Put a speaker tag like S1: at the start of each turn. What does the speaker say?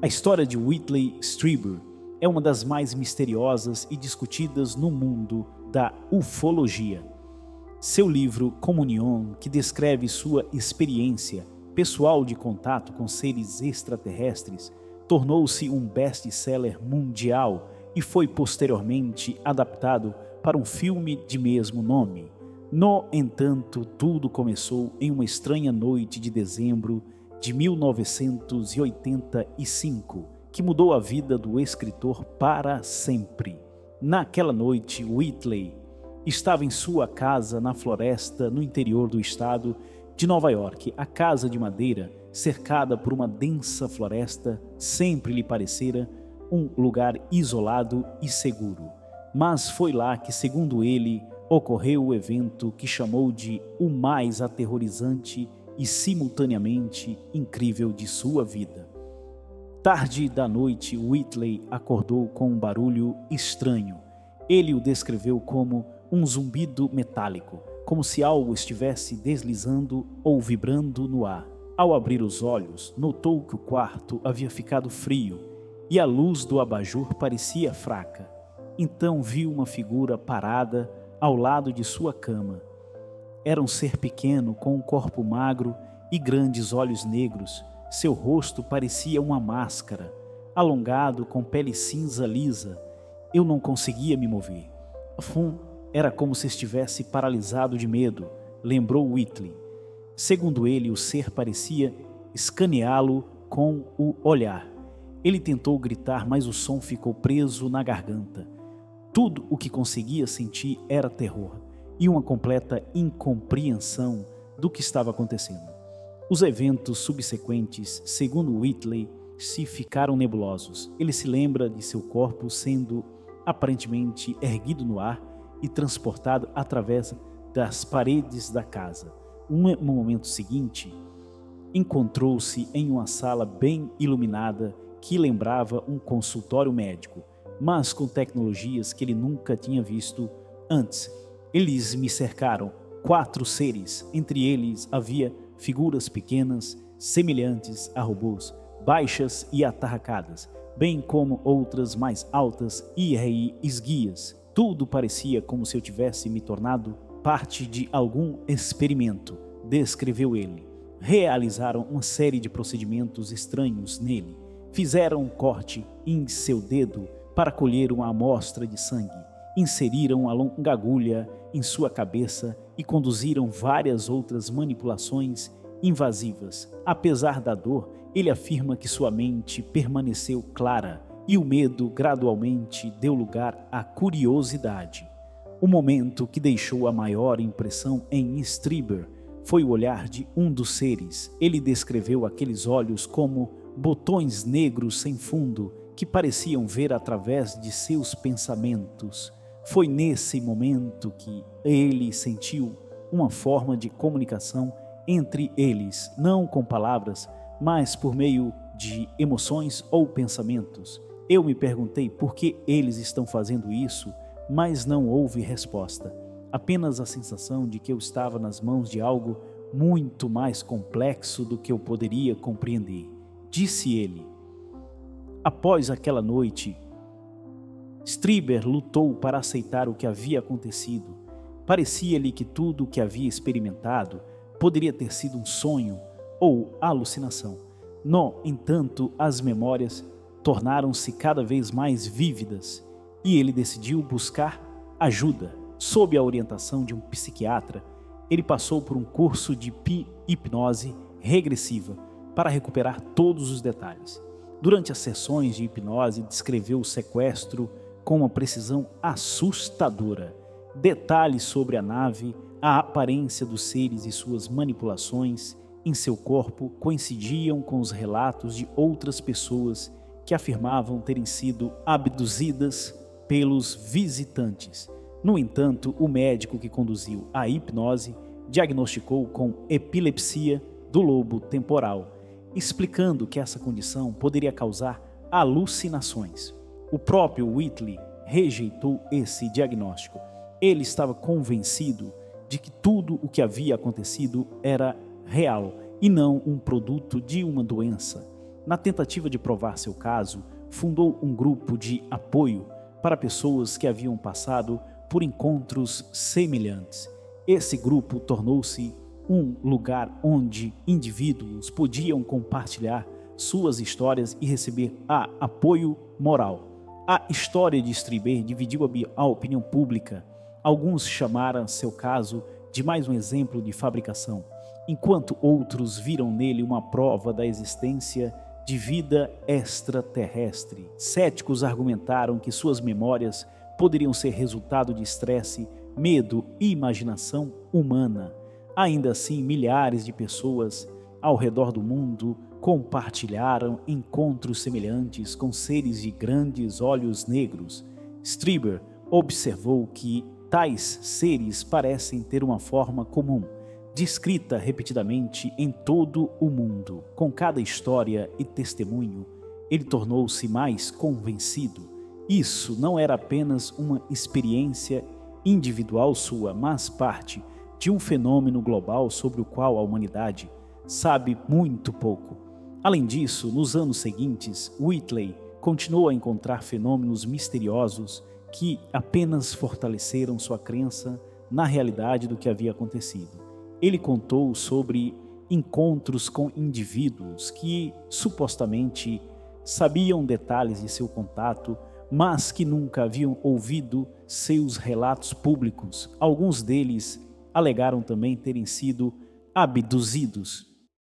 S1: A história de Whitley Strieber é uma das mais misteriosas e discutidas no mundo da ufologia. Seu livro Comunion, que descreve sua experiência pessoal de contato com seres extraterrestres, tornou-se um best-seller mundial e foi posteriormente adaptado para um filme de mesmo nome. No entanto, tudo começou em uma estranha noite de dezembro de 1985, que mudou a vida do escritor para sempre. Naquela noite, Whitley estava em sua casa na floresta no interior do estado de Nova York. A casa de madeira, cercada por uma densa floresta, sempre lhe parecera um lugar isolado e seguro. Mas foi lá que, segundo ele, ocorreu o evento que chamou de o mais aterrorizante e simultaneamente incrível de sua vida. Tarde da noite, Whitley acordou com um barulho estranho. Ele o descreveu como um zumbido metálico, como se algo estivesse deslizando ou vibrando no ar. Ao abrir os olhos, notou que o quarto havia ficado frio e a luz do abajur parecia fraca. Então viu uma figura parada ao lado de sua cama. Era um ser pequeno, com um corpo magro e grandes olhos negros. Seu rosto parecia uma máscara, alongado, com pele cinza lisa. Eu não conseguia me mover. Era como se estivesse paralisado de medo, lembrou Whitley. Segundo ele, o ser parecia escaneá-lo com o olhar. Ele tentou gritar, mas o som ficou preso na garganta. Tudo o que conseguia sentir era terror e uma completa incompreensão do que estava acontecendo. Os eventos subsequentes, segundo Whitley, se ficaram nebulosos. Ele se lembra de seu corpo sendo aparentemente erguido no ar e transportado através das paredes da casa. No momento seguinte, encontrou-se em uma sala bem iluminada que lembrava um consultório médico, mas com tecnologias que ele nunca tinha visto antes. Eles me cercaram, 4 seres, entre eles havia figuras pequenas, semelhantes a robôs, baixas e atarracadas, bem como outras mais altas e esguias. Tudo parecia como se eu tivesse me tornado parte de algum experimento, descreveu ele. Realizaram uma série de procedimentos estranhos nele. Fizeram um corte em seu dedo para colher uma amostra de sangue. Inseriram uma longa agulha em sua cabeça e conduziram várias outras manipulações invasivas. Apesar da dor, ele afirma que sua mente permaneceu clara e o medo gradualmente deu lugar à curiosidade. O momento que deixou a maior impressão em Strieber foi o olhar de um dos seres. Ele descreveu aqueles olhos como botões negros sem fundo que pareciam ver através de seus pensamentos. Foi nesse momento que ele sentiu uma forma de comunicação entre eles, não com palavras, mas por meio de emoções ou pensamentos. Eu me perguntei por que eles estão fazendo isso, mas não houve resposta. Apenas a sensação de que eu estava nas mãos de algo muito mais complexo do que eu poderia compreender. Disse ele. Após aquela noite, Strieber lutou para aceitar o que havia acontecido. Parecia-lhe que tudo o que havia experimentado poderia ter sido um sonho ou alucinação. No entanto, as memórias tornaram-se cada vez mais vívidas e ele decidiu buscar ajuda. Sob a orientação de um psiquiatra, ele passou por um curso de hipnose regressiva para recuperar todos os detalhes. Durante as sessões de hipnose, descreveu o sequestro com uma precisão assustadora. Detalhes sobre a nave, a aparência dos seres e suas manipulações em seu corpo coincidiam com os relatos de outras pessoas que afirmavam terem sido abduzidas pelos visitantes. No entanto, o médico que conduziu a hipnose diagnosticou com epilepsia do lobo temporal, explicando que essa condição poderia causar alucinações. O próprio Whitley rejeitou esse diagnóstico. Ele estava convencido de que tudo o que havia acontecido era real e não um produto de uma doença. Na tentativa de provar seu caso, fundou um grupo de apoio para pessoas que haviam passado por encontros semelhantes. Esse grupo tornou-se um lugar onde indivíduos podiam compartilhar suas histórias e receber apoio moral. A história de Strieber dividiu a opinião pública. Alguns chamaram seu caso de mais um exemplo de fabricação, enquanto outros viram nele uma prova da existência de vida extraterrestre. Céticos argumentaram que suas memórias poderiam ser resultado de estresse, medo e imaginação humana. Ainda assim, milhares de pessoas ao redor do mundo compartilharam encontros semelhantes com seres de grandes olhos negros. Strieber observou que tais seres parecem ter uma forma comum, descrita repetidamente em todo o mundo. Com cada história e testemunho, ele tornou-se mais convencido. Isso não era apenas uma experiência individual sua, mas parte de um fenômeno global sobre o qual a humanidade sabe muito pouco. Além disso, nos anos seguintes, Whitley continuou a encontrar fenômenos misteriosos que apenas fortaleceram sua crença na realidade do que havia acontecido. Ele contou sobre encontros com indivíduos que supostamente sabiam detalhes de seu contato, mas que nunca haviam ouvido seus relatos públicos. Alguns deles alegaram também terem sido abduzidos